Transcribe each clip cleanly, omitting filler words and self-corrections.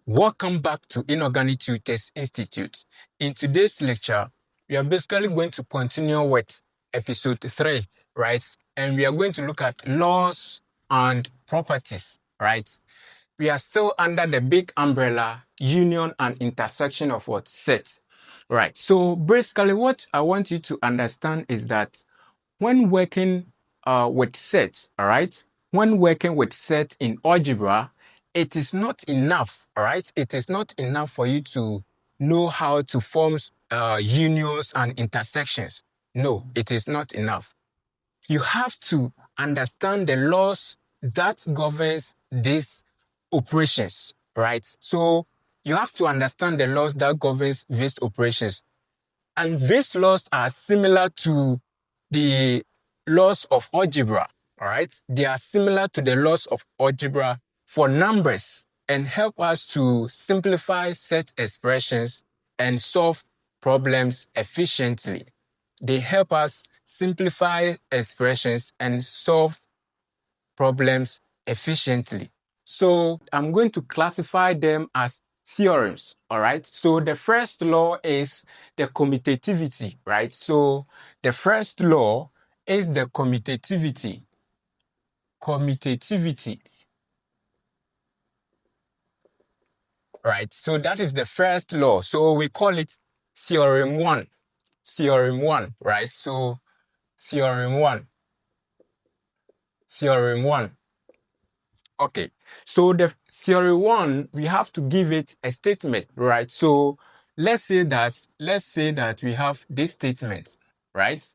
Welcome back to Inorganic Tutors Institute. In today's lecture, we are basically going to continue with episode 3, right? And we are going to look at laws and properties, right? We are still under the big umbrella, union and intersection of what? Sets, right? So basically what I want you to understand is that when working with sets, all right? When working with sets in algebra, it is not enough, all right? It is not enough for you to know how to form unions and intersections. No, it is not enough. You have to understand the laws that governs these operations, right? So you have to understand the laws that governs these operations. And these laws are similar to the laws of algebra, all right? They are similar to the laws of algebra for numbers and help us to simplify set expressions and solve problems efficiently. They help us simplify expressions and solve problems efficiently. So I'm going to classify them as theorems, all right? So the first law is the commutativity, right? So the first law is the commutativity. Commutativity, right? So that is the first law. So we call it theorem 1. Theorem 1, right? So theorem 1. Theorem 1. Okay, so the theory 1, we have to give it a statement, right? So let's say that we have this statement, right?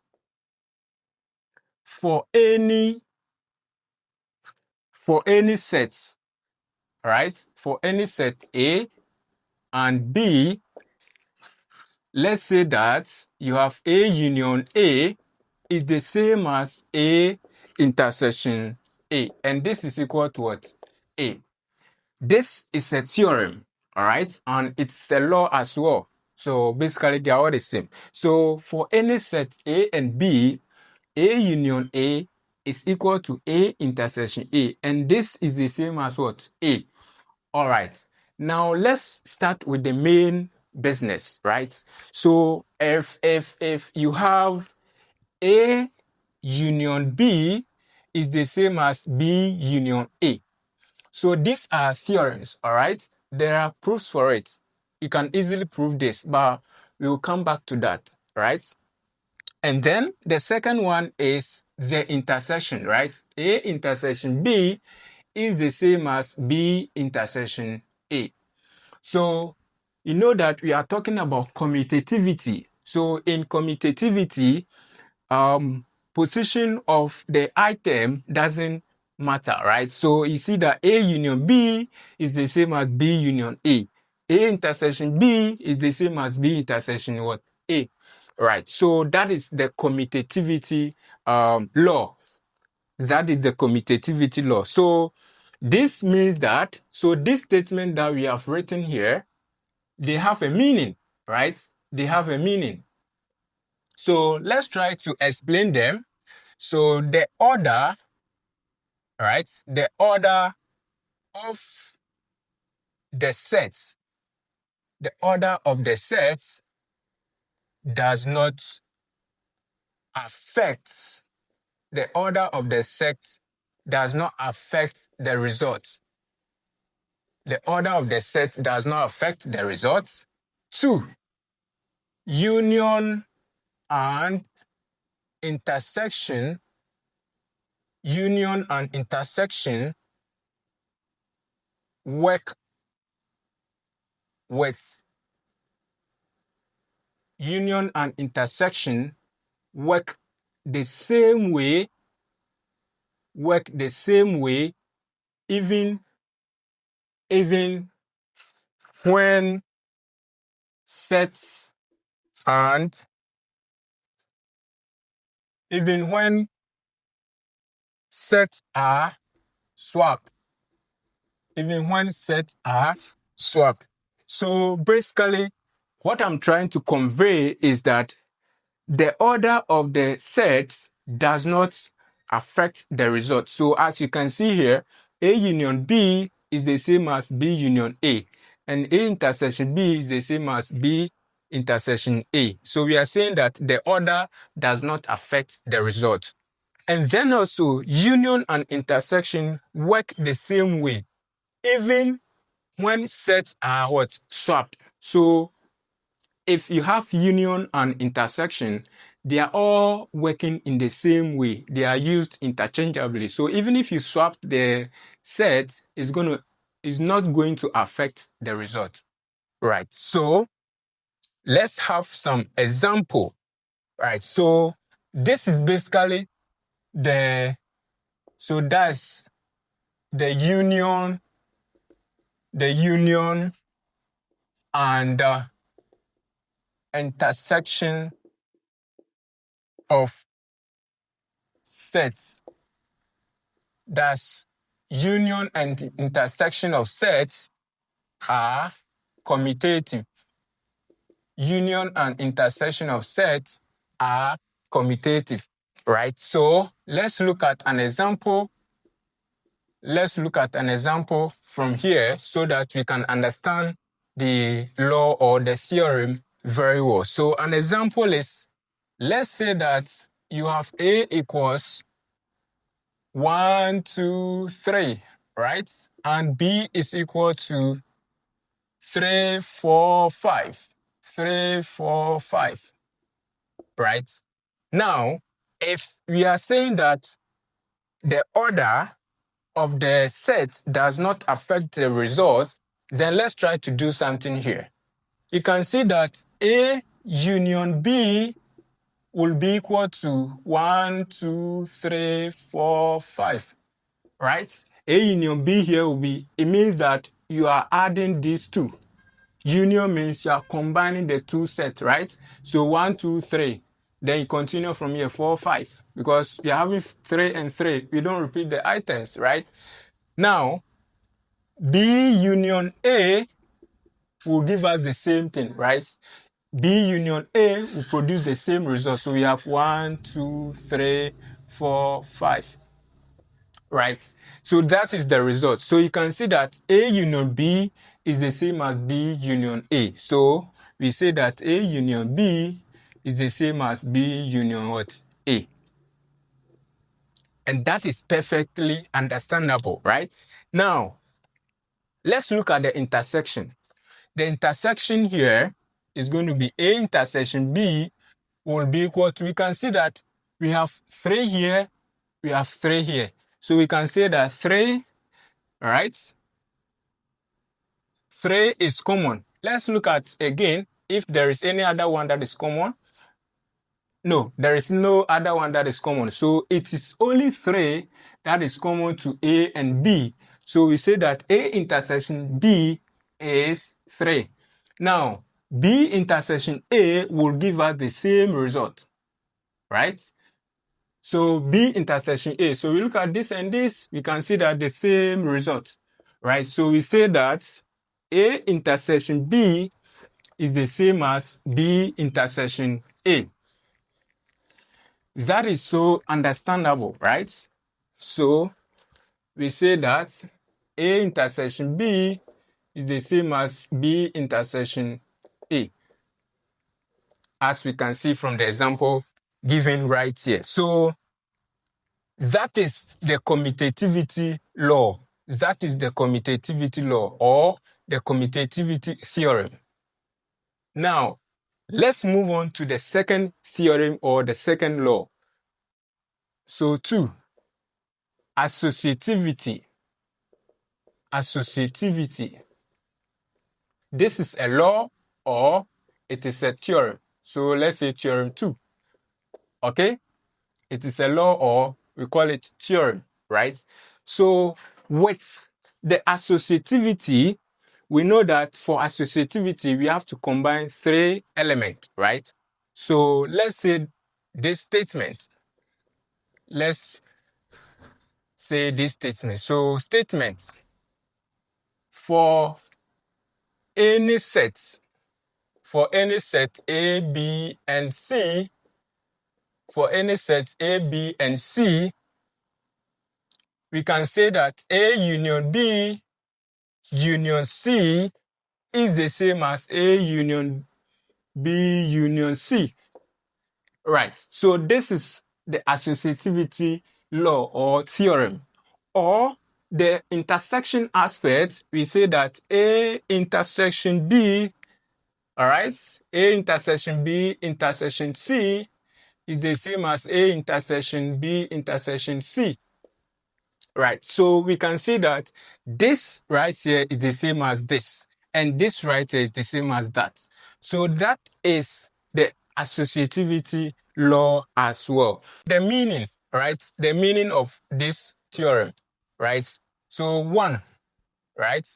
For any set, right? For any set A and B, let's say that you have A union A is the same as A intersection A, and this is equal to what? A. This is a theorem, all right? And it's a law as well. So basically, they are all the same. So for any set A and B, A union A is equal to A intersection A. And this is the same as what? A. All right. Now let's start with the main business, right? So if you have A union B is the same as B union A. So these are theorems, all right? There are proofs for it. You can easily prove this, but we will come back to that, right? And then the second one is the intersection, right? A intersection B is the same as B intersection A. So you know that we are talking about commutativity. So in commutativity, position of the item doesn't matter, right? So you see that A union B is the same as B union A. A intersection B is the same as B intersection what? A. Right. So that is the commutativity law. That is the commutativity law. So this means that, so this statement that we have written here, they have a meaning, right? They have a meaning. So let's try to explain them. So the order, right? The order of the sets, the order of the sets does not affect, the order of the set does not affect the results. The order of the set does not affect the results. 2, union and intersection, union and intersection work with, union and intersection work the same way, even when sets and even when sets are swapped. Even when sets are swapped. So basically, What I'm trying to convey is that the order of the sets does not affect the result. So as you can see here, A union B is the same as B union A, and A intersection B is the same as B intersection A. So we are saying that the order does not affect the result. And then also, union and intersection work the same way, even when sets are what? Swapped. So if you have union and intersection, they are all working in the same way. They are used interchangeably. So even if you swap the set, it's not going to affect the result. Right. So let's have some example. Right. So this is basically that's the union and intersection of sets. That's union and intersection of sets are commutative. Union and intersection of sets are commutative, right? So let's look at an example. Let's look at an example from here so that we can understand the law or the theorem very well. So an example is, let's say that you have A equals 1, 2, 3, right? And B is equal to 3, 4, 5. 3, 4, 5, right? Now, if we are saying that the order of the set does not affect the result, then let's try to do something here. You can see that A union B will be equal to 1, 2, 3, 4, 5, right? A union B here will be, it means that you are adding these two. Union means you are combining the two sets, right? So 1, 2, 3. Then you continue from here, 4, 5. Because you're having 3 and 3. We don't repeat the items, right? Now, B union A will give us the same thing, right? B union A will produce the same result. So we have 1, 2, 3, 4, 5. Right? So that is the result. So you can see that A union B is the same as B union A. So we say that A union B is the same as B union what? A. And that is perfectly understandable, right? Now, let's look at the intersection. The intersection here is going to be A intersection B will be equal to, we can see that we have 3 here, we have 3 here. So we can say that 3, right? 3 is common. Let's look at again if there is any other one that is common. No, there is no other one that is common. So it is only 3 that is common to A and B. So we say that A intersection B is 3. Now, B intersection A will give us the same result, right? So B intersection A. So we look at this and this, we can see that the same result, right? So we say that A intersection B is the same as B intersection A. That is so understandable, right? So we say that A intersection B is the same as B intersection A, as we can see from the example given right here. So that is the commutativity law. That is the commutativity law or the commutativity theorem. Now, let's move on to the second theorem or the second law. So 2, associativity. Associativity. This is a law or it is a theorem. So let's say theorem 2. Okay? It is a law or we call it theorem, right? So with the associativity, we know that for associativity, we have to combine 3 elements, right? So let's say this statement. Let's say this statement. So statements for any set, for any set A, B, and C, we can say that A union B union C is the same as A union B union C. Right, so this is the associativity law or theorem. Or the intersection aspect, we say that A intersection B, all right, A intersection B intersection C is the same as A intersection B intersection C. Right, so we can see that this right here is the same as this, and this right here is the same as that. So that is the associativity law as well. The meaning, right? The meaning of this theorem, right? So one, right?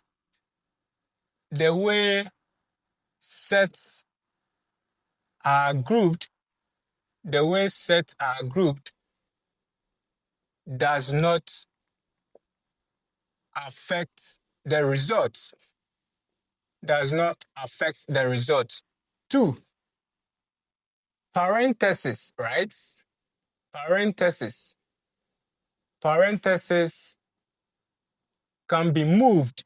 The way sets are grouped, does not affect the results. Two, parentheses, right? Parentheses can be moved.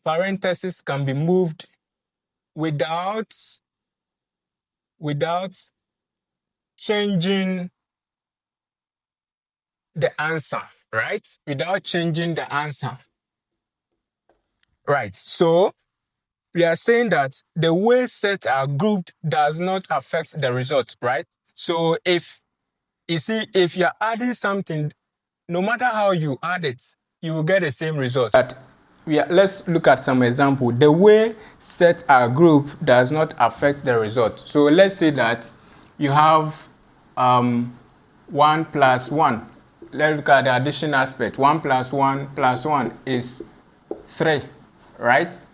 Parentheses can be moved without changing the answer, right? Without changing the answer. Right, so we are saying that the way sets are grouped does not affect the result, right? So if you're adding something, no matter how you add it, you will get the same result. But let's look at some example. The way sets are grouped does not affect the result. So let's say that you have 1 plus 1. Let's look at the addition aspect. 1 plus 1 plus 1 is 3, right?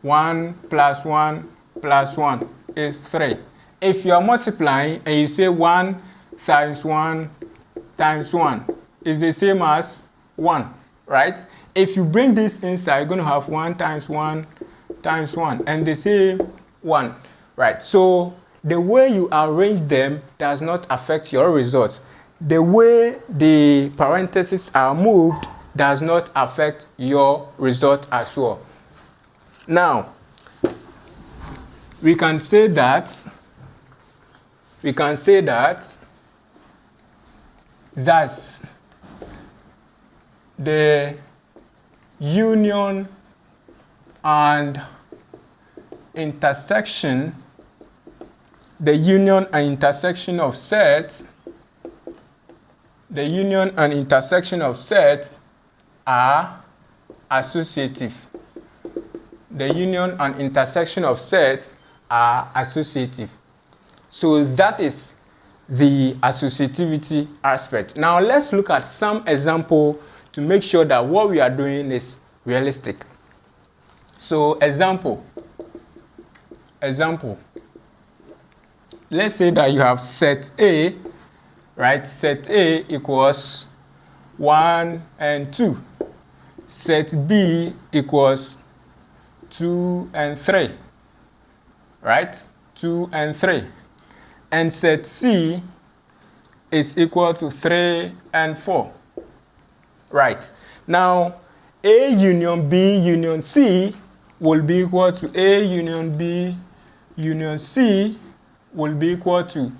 1 plus 1 plus 1 is 3. If you are multiplying and you say 1 times 1 times 1 is the same as 1, right? If you bring this inside, you're going to have 1 times 1 times 1 and the same 1, right? So the way you arrange them does not affect your result. The way the parentheses are moved does not affect your result as well. Now, we can say that thus the union and intersection of sets are associative. The union and intersection of sets are associative. So that is the associativity aspect. Now let's look at some example to make sure that what we are doing is realistic. So example. Let's say that you have set A, right? Set A equals 1 and 2. Set B equals 2 and 3, right? 2 and 3. And set C is equal to 3 and 4, right? Now, A union B union C will be equal to A union B union C will be equal to,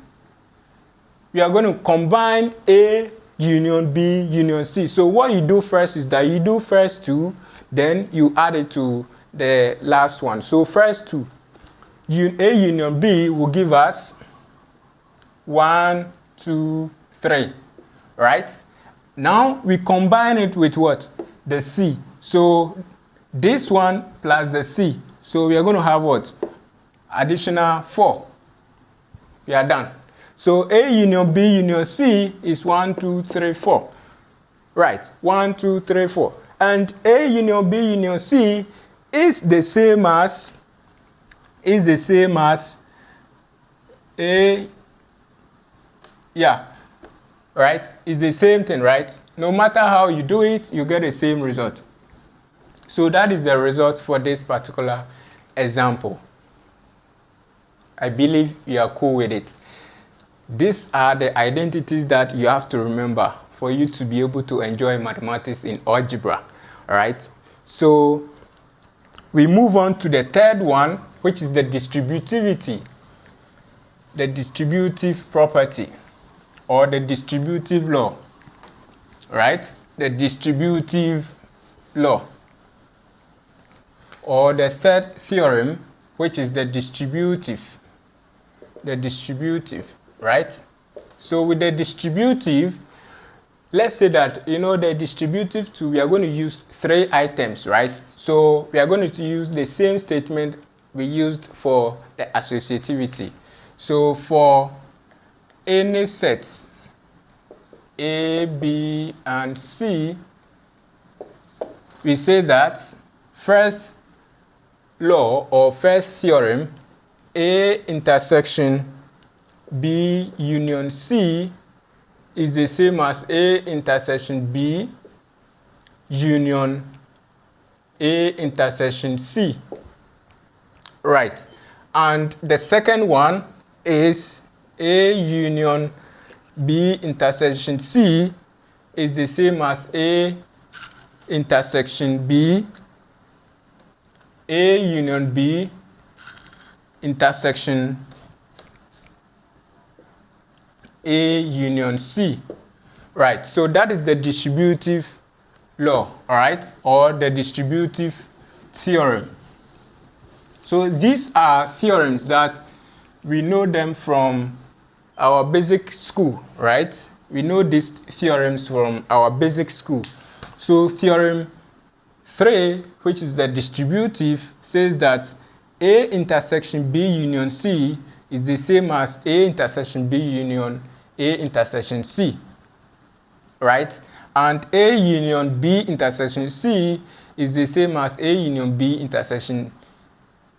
we are going to combine A union B union C. So what you do first is that you do first 2, then you add it to the last one. So first 2, A union B will give us 1, 2, 3, right? Now we combine it with what? The C. So this one plus the C. So we are going to have what? Additional 4. We are done. So A union B union C is 1, 2, 3, 4. Right, 1, 2, 3, 4. And A union B union C is the same as A, yeah, right? It's the same thing, right? No matter how you do it, you get the same result. So that is the result for this particular example. I believe you are cool with it. These are the identities that you have to remember for you to be able to enjoy mathematics in algebra. Alright, so we move on to the third one, which is the distributivity, the distributive property, or the distributive law. Right, the distributive law, or the third theorem, which is the distributive, right? So with the distributive, let's say that, the distributive too, we are going to use 3 items, right? So we are going to use the same statement we used for the associativity. So for any sets A, B, and C, we say that first law or first theorem, A intersection B union C, is the same as A intersection B union A intersection C. Right. And the second one is A union B intersection C is the same as A intersection B, A union B intersection A union C. Right, so that is the distributive law, all right, or the distributive theorem. So these are theorems that we know them from our basic school, right? We know these theorems from our basic school. So theorem 3, which is the distributive, says that A intersection B union C is the same as A intersection B union A intersection C, right? And A union B intersection C is the same as A union B intersection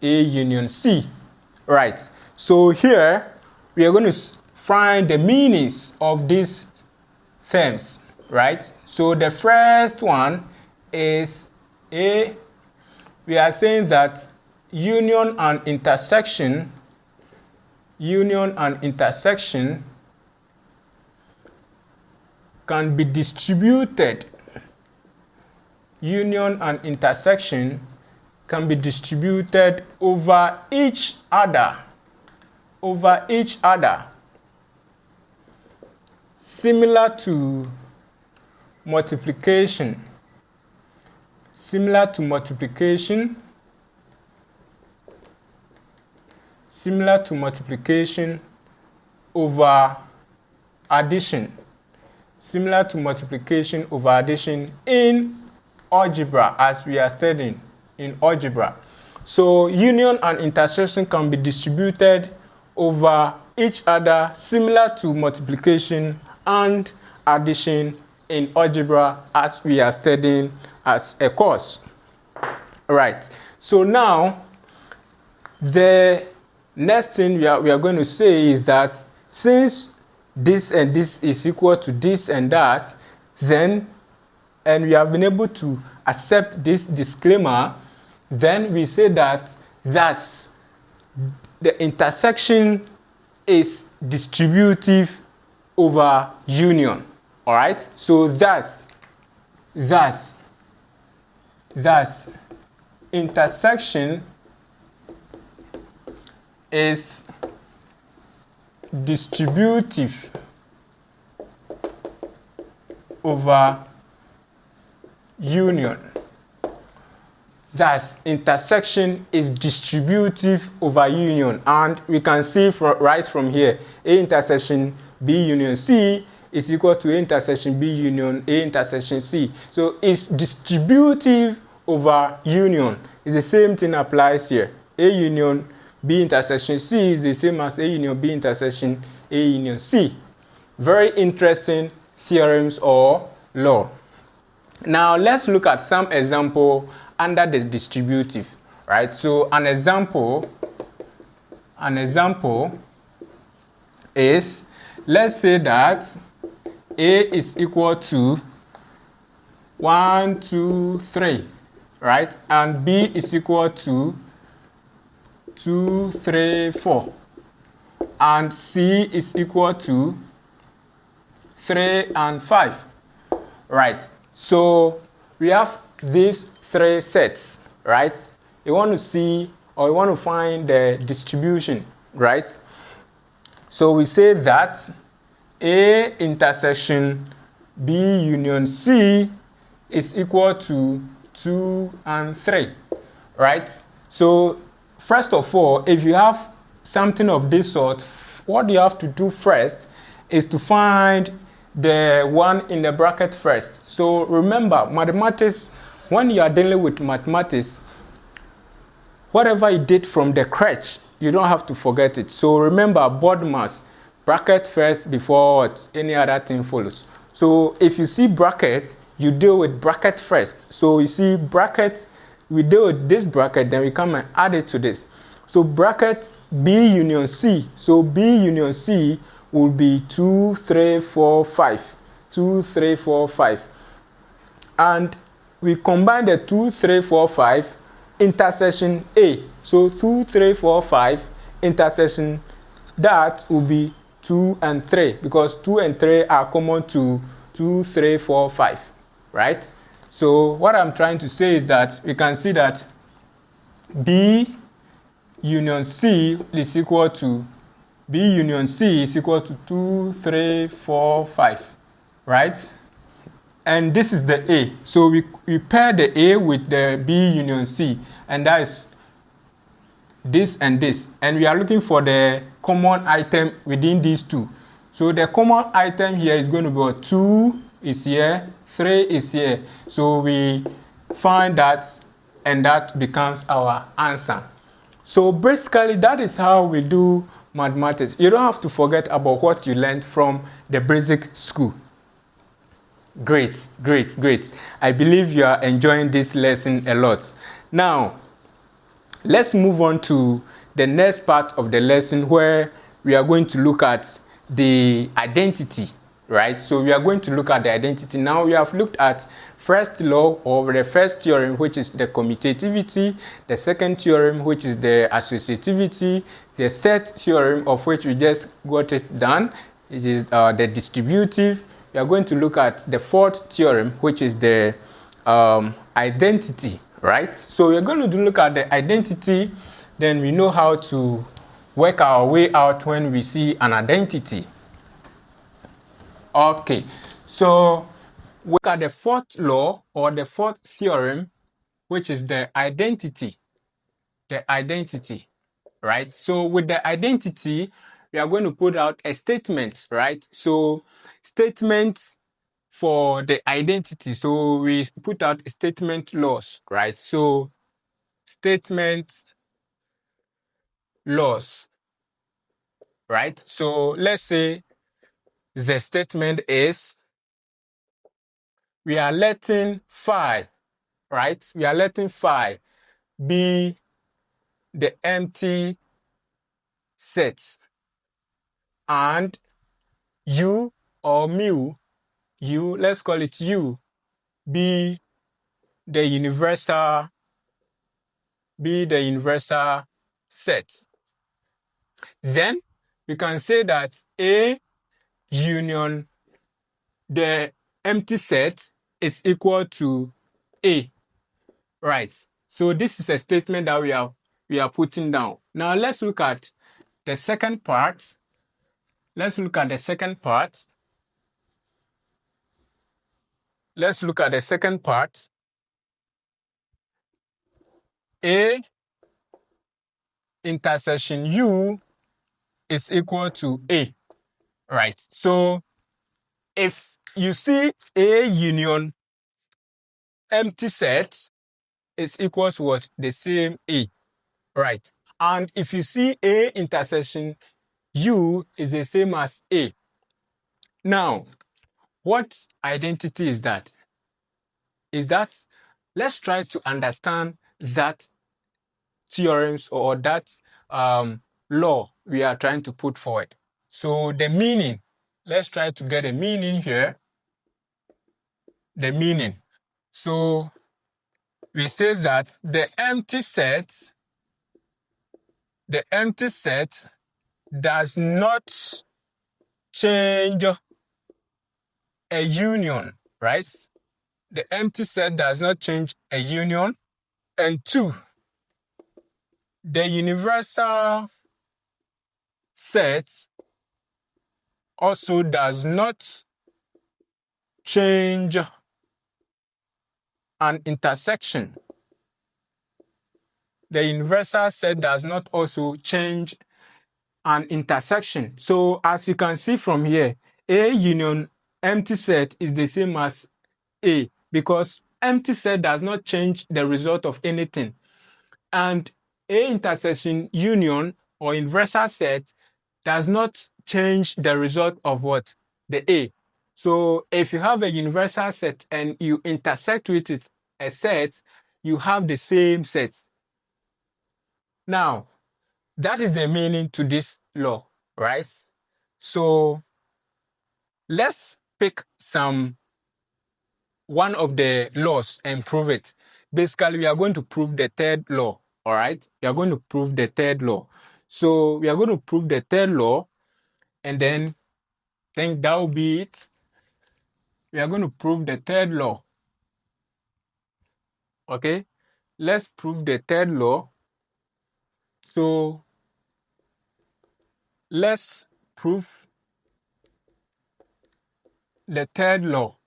A union C, right? So here we are going to find the meanings of these terms, right? So the first one is A. We are saying that union and intersection can be distributed. Union and intersection can be distributed over each other. Similar to multiplication. Similar to multiplication over addition. Similar to multiplication over addition in algebra, as we are studying in algebra. So union and intersection can be distributed over each other, similar to multiplication and addition in algebra, as we are studying as a course. Right. So now the next thing we are going to say is that since this and this is equal to this and that, then, and we have been able to accept this disclaimer, then we say that thus the intersection is distributive over union. All right. So thus intersection is distributive over union. Thus, intersection is distributive over union, and we can see right from here, A intersection B union C is equal to A intersection B union A intersection C. So it's distributive over union. It's the same thing applies here. A union B intersection C is the same as A union B intersection A union C. Very interesting theorems or law. Now let's look at some example under the distributive, right? So an example is, let's say that A is equal to 1, 2, 3, right? And B is equal to 2, 3, 4, and C is equal to 3 and 5. Right. So we have these three sets, right? You want to see or you want to find the distribution, right? So we say that A intersection B union C is equal to 2 and 3, right? So first of all, if you have something of this sort, what you have to do first is to find the one in the bracket first. So remember, mathematics, when you are dealing with mathematics, whatever you did from the crutch, you don't have to forget it. So remember, board mass, bracket first before any other thing follows. So if you see bracket, you deal with bracket first. So you see bracket, we deal with this bracket, then we come and add it to this. So bracket B union C. So B union C will be 2, 3, 4, 5. 2, 3, 4, 5. And we combine the 2, 3, 4, 5 intersection A. So 2, 3, 4, 5 intersection, that will be 2 and 3 because 2 and 3 are common to 2, 3, 4, 5, right? So what I'm trying to say is that we can see that B union C is equal to 2, 3, 4, 5, right? And this is the A. So we pair the A with the B union C, and that is this and this. And we are looking for the common item within these two. So the common item here is going to be 2 is here, 3 is here. So we find that, and that becomes our answer. So basically, that is how we do mathematics. You don't have to forget about what you learned from the basic school. Great, great, great. I believe you are enjoying this lesson a lot. Now, let's move on to the next part of the lesson where we are going to look at the identity, right? So we are going to look at the identity. Now we have looked at first law or the first theorem, which is the commutativity, the second theorem, which is the associativity, the third theorem of which we just got it done, which is the distributive. We are going to look at the fourth theorem, which is the identity, right? So we're going to look at the identity, then we know how to work our way out when we see an identity. Okay, so we look at the fourth law or the fourth theorem, which is the identity. The identity, right? So with the identity, we are going to put out a statement, right? So statements for the identity. So we put out statement laws, right? So statement laws, right? So let's say the statement is we are letting phi, right? We are letting phi be the empty set and u or mu, let's call it u, be the universal set. Then we can say that A union the empty set is equal to A, right? So this is a statement that we are putting down. Now let's look at the second part. Let's look at the second part. A intersection U is equal to A, right? So if you see A union empty set is equal to what? The same A, right? And if you see A intersection U is the same as A. Now, what identity is that? Let's try to understand that theorems or that law we are trying to put forward. So the meaning, let's try to get a meaning here. The meaning. So we say that the empty set does not change a union, right? The empty set does not change a union. And 2, the universal set also does not change an intersection. The universal set does not also change an intersection. So as you can see from here, A union empty set is the same as A, because empty set does not change the result of anything. And A intersection union or universal set does not change the result of what? The A. So if you have a universal set and you intersect with it a set, you have the same set. Now, that is the meaning to this law, right? So let's pick one of the laws and prove it. Basically, we are going to prove the third law, all right? We are going to prove the third law. So we are going to prove the third law, and then I think that will be it. We are going to prove the third law. Okay? Let's prove the third law. So let's prove the third law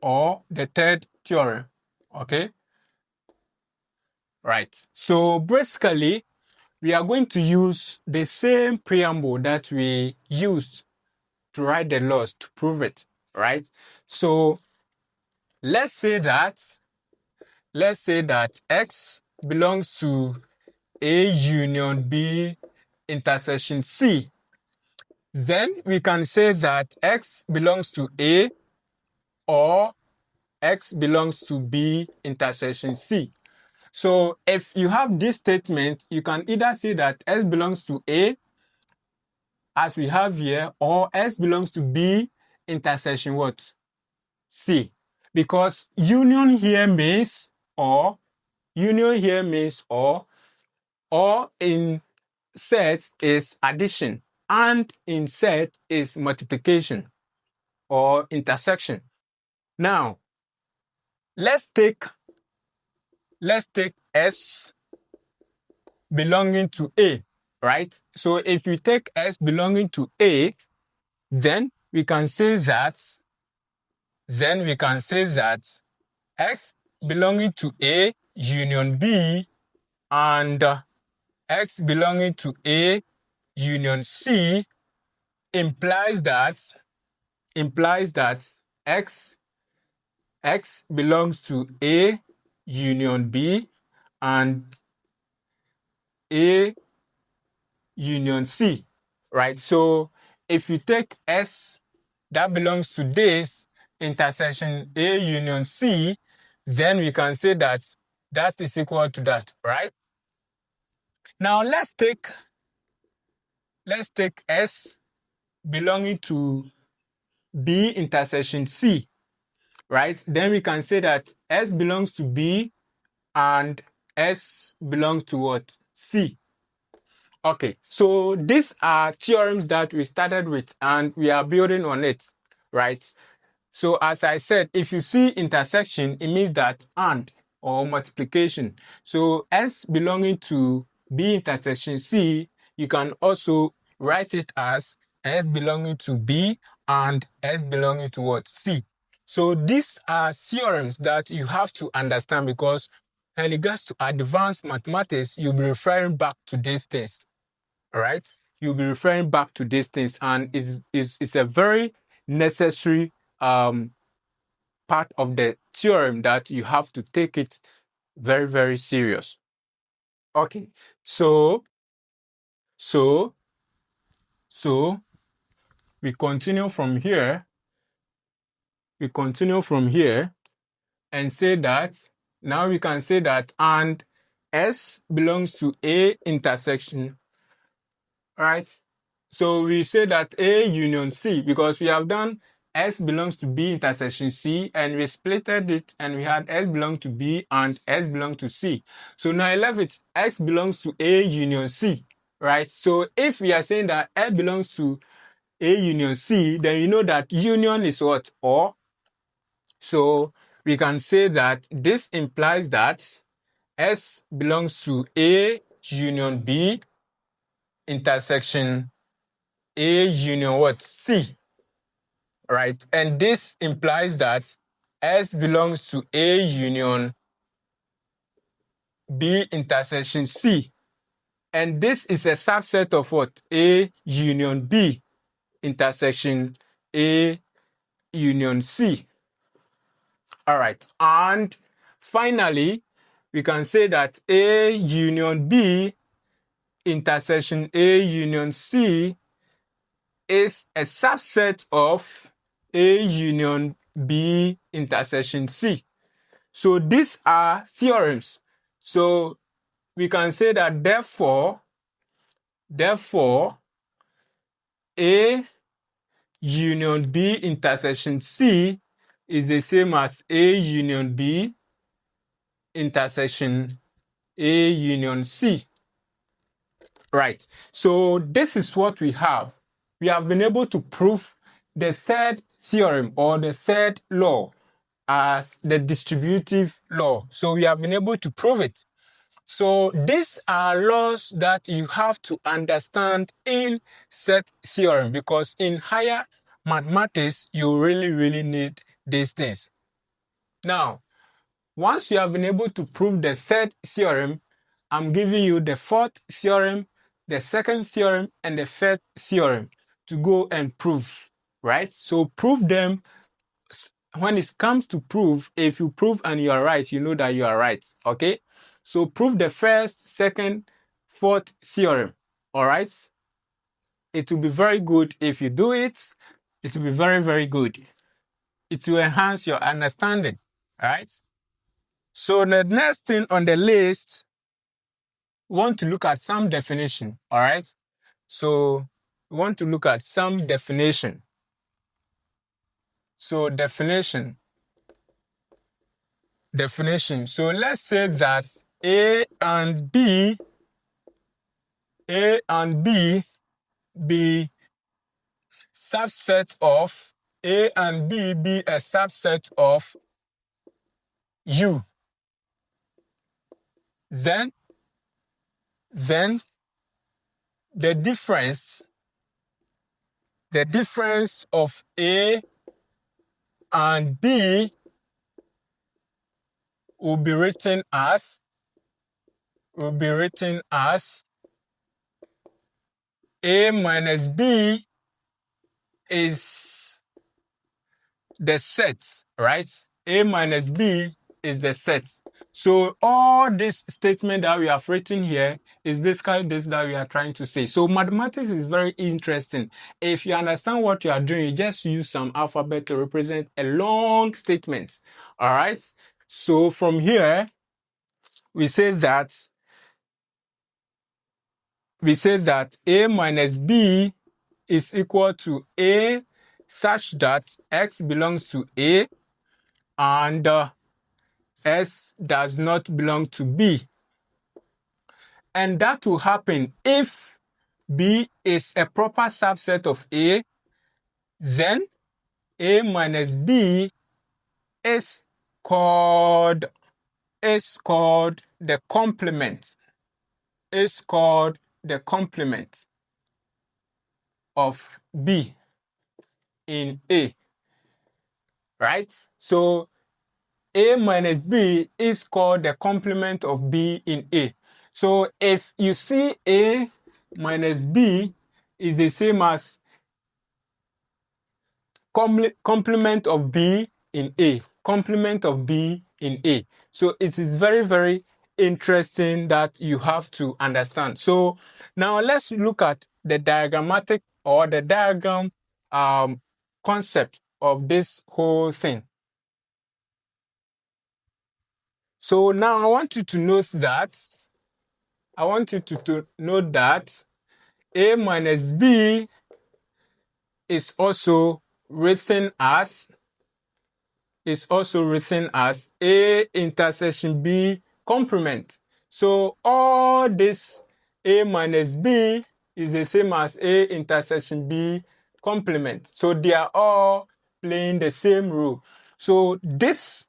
or the third theorem. Okay? Right. So basically, we are going to use the same preamble that we used to write the laws to prove it, right? So let's say that X belongs to A union B intersection C. Then we can say that X belongs to A or X belongs to B intersection C. So if you have this statement, you can either say that S belongs to A, as we have here, or S belongs to B intersection what? C. Because union here means or in set is addition, and in set is multiplication or intersection. Now, let's take S belonging to A, right? So if you take S belonging to A, then we can say that X belonging to A union B and X belonging to A union C implies that X belongs to A union B and A union C, right? So if you take S that belongs to this intersection A union C, then we can say that that is equal to that, right? Now let's take S belonging to B intersection C, right? Then we can say that S belongs to B and S belongs to what? C. Okay, so these are theorems that we started with and we are building on it, right? So as I said, if you see intersection, it means that and or multiplication. So S belonging to B intersection C, you can also write it as S belonging to B and S belonging to what? C. So these are theorems that you have to understand, because when it gets to advanced mathematics, you'll be referring back to these things. All right, you'll be referring back to these things, and it's a very necessary part of the theorem that you have to take it very, very serious. Okay, so we continue from here. And say that now we can say that and S belongs to A intersection, right? So we say that A union C, because we have done S belongs to B intersection C, and we splitted it and we had S belong to B and S belong to C. So now I left it X belongs to A union C. right? So if we are saying that F belongs to A union C, then you know that union is what? Or. So we can say that this implies that S belongs to A union B intersection A union what? C, right? And this implies that S belongs to A union B intersection C. And this is a subset of what? A union B intersection A union C. All right. And finally, we can say that A union B intersection A union C is a subset of A union B intersection C. So these are theorems. So we can say that therefore, A union B intersection C is the same as A union B intersection A union C. Right. So this is what we have. We have been able to prove the third theorem or the third law as the distributive law. So we have been able to prove it. So these are laws that you have to understand in set theorem, because in higher mathematics, you really need these things. Now, once you have been able to prove the third theorem, I'm giving you the fourth theorem, the second theorem, and the third theorem to go and prove, right? So prove them. When it comes to prove, if you prove and you are right, you know that you are right, okay? So prove the first, second, fourth theorem, all right? It will be very good if you do it. It will be very good. It will enhance your understanding, all right? So the next thing on the list, we want to look at some definition, all right? So we want to look at some definition. So definition. So let's say that A and B be subset of A and B be a subset of U. Then the difference of A and B will be written as A minus B is the set, right? A minus B is the set. So all this statement that we have written here is basically this that we are trying to say. So mathematics is very interesting. If you understand what you are doing, you just use some alphabet to represent a long statement. All right. So from here, we say that A minus B is equal to A such that X belongs to A and S does not belong to B. And that will happen if B is a proper subset of A, then A minus B is called the complement. Is called the complement of B in A. Right? So A minus B is called the complement of B in A. So if you see A minus B is the same as complement of B in A. Complement of B in A. So it is very interesting that you have to understand. So now let's look at the diagrammatic or the diagram concept of this whole thing. So now I want you to note that A minus B is also written as A intersection B complement. So all this A minus B is the same as A intersection B complement. So they are all playing the same role. So this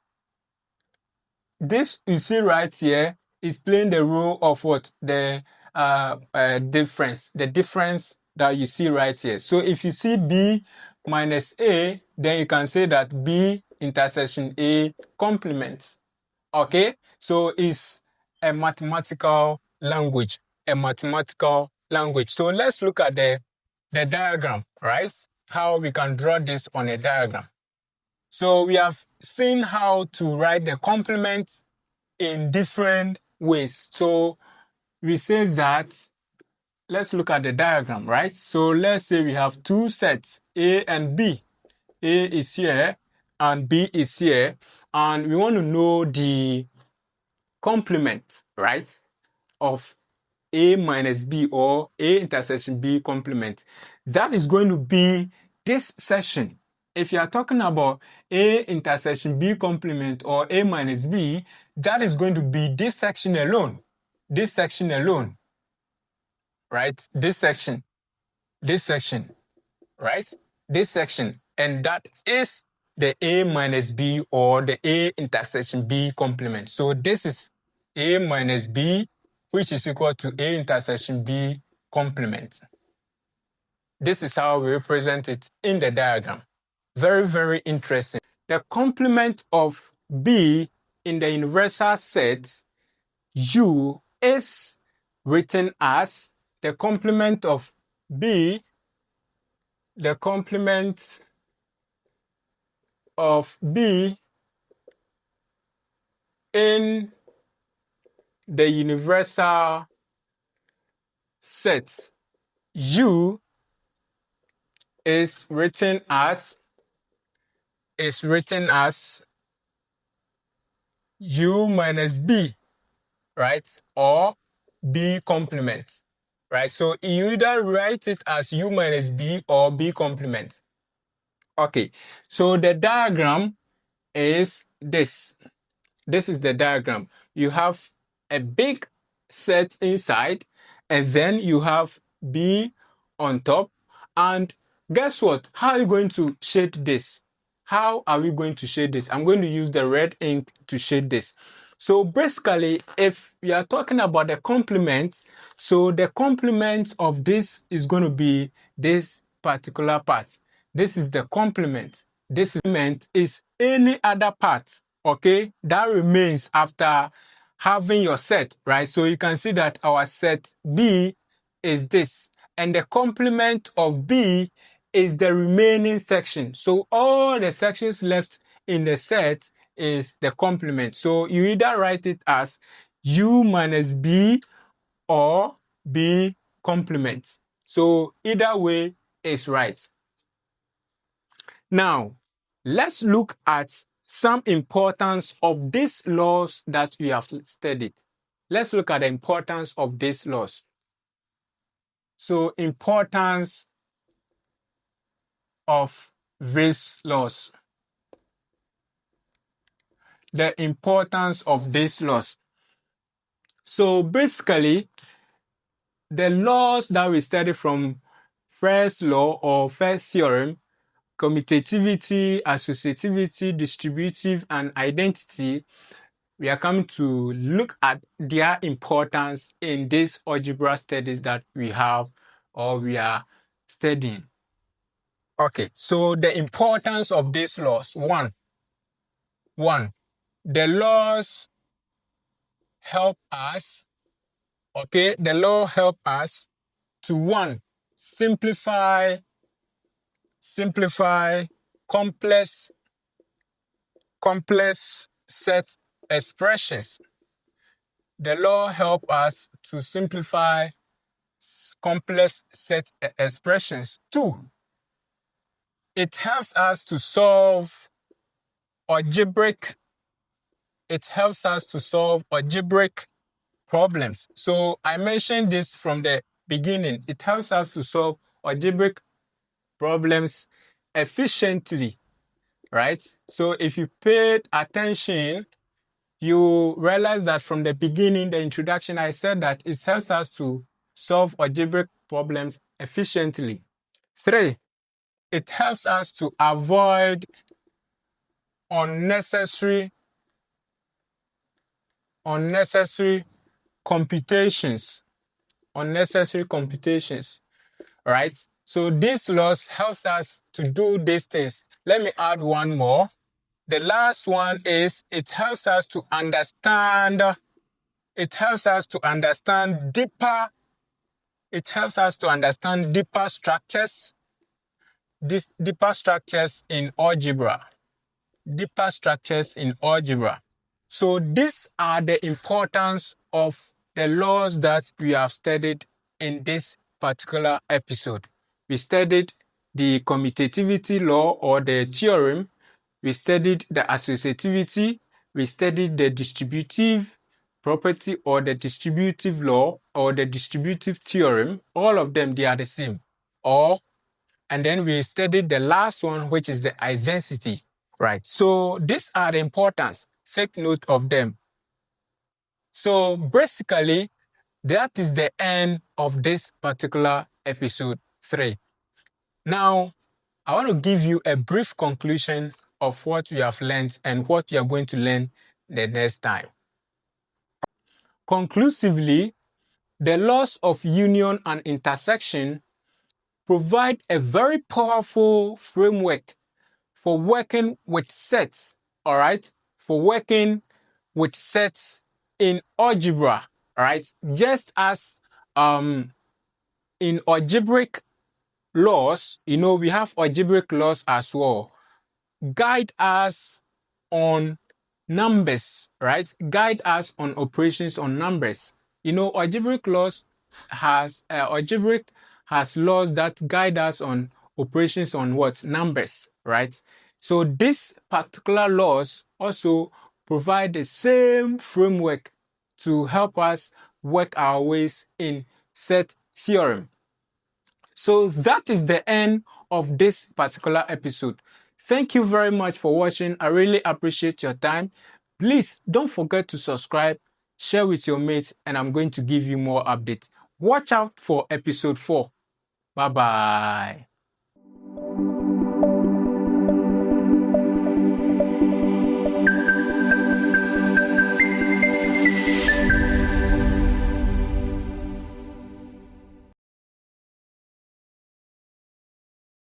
you see right here is playing the role of what? The difference. The difference that you see right here. So if you see B minus A, then you can say that B intersection A complements. Okay? So it's a mathematical language. A mathematical language. So let's look at the diagram, right? How we can draw this on a diagram. So we have seen how to write the complement in different ways. So we say that, let's look at the diagram, right? So let's say we have two sets, A and B. A is here and B is here. And we want to know the complement, right, of A minus B, or A intersection B complement. That is going to be this section. If you are talking about A intersection B complement or A minus B, that is going to be this section alone. This section alone, right? This section, right? This section. And that is the A minus B or the A intersection B complement. So this is A minus B, which is equal to A intersection B complement. This is how we represent it in the diagram. Very, very interesting. The complement of B in the universal set U is written as the complement of B, the complement of B in the universal set U is written as U minus B, right? Or B complement, right? So you either write it as U minus B or B complement. Okay, so the diagram is this. This is the diagram. You have a big set inside, and then you have B on top. And guess what? How are you going to shade this? How are we going to shade this? I'm going to use the red ink to shade this. So basically, if we are talking about the complement, so the complement of this is going to be this particular part. This is the complement. This complement is any other part, okay, that remains after having your set, right? So you can see that our set B is this, and the complement of B is the remaining section. So all the sections left in the set is the complement. So you either write it as U minus B or B complement. So either way is right. Now, let's look at some importance of these laws that we have studied. Let's look at the importance of these laws. So, importance of these laws. The importance of these laws. So, basically, the laws that we study from first law or first theorem, commutativity, associativity, distributive, and identity, we are coming to look at their importance in these algebra studies that we have or we are studying. Okay, so the importance of these laws. One, the laws help us, okay, the law help us to one, simplify complex set expressions. The law help us to simplify complex set expressions. Two, it helps us to solve algebraic problems. So I mentioned this from the beginning. It helps us to solve algebraic problems efficiently, right? So if you paid attention, you realize that from the beginning, the introduction, I said that it helps us to solve algebraic problems efficiently. 3, it helps us to avoid unnecessary computations. Right? So these laws helps us to do these things. Let me add one more. The last one is it helps us to understand deeper structures, in algebra. So these are the importance of the laws that we have studied in this particular episode. We studied the commutativity law or the theorem. We studied the associativity. We studied the distributive property or the distributive law or the distributive theorem. All of them, they are the same. And then we studied the last one, which is the identity. Right. So these are the importance. Take note of them. So basically, that is the end of this particular episode 3. Now, I want to give you a brief conclusion of what we have learned and what we are going to learn the next time. Conclusively, the laws of union and intersection provide a very powerful framework for working with sets, all right? For working with sets in algebra, all right? Just as in algebraic laws, we have algebraic laws as well. Guide us on numbers, right? Guide us on operations on numbers. Algebraic has laws that guide us on operations on what? Numbers, right? So these particular laws also provide the same framework to help us work our ways in set theorem. So that is the end of this particular episode. Thank you very much for watching. I really appreciate your time. Please don't forget to subscribe, share with your mates, and I'm going to give you more updates. Watch out for episode 4. Bye-bye.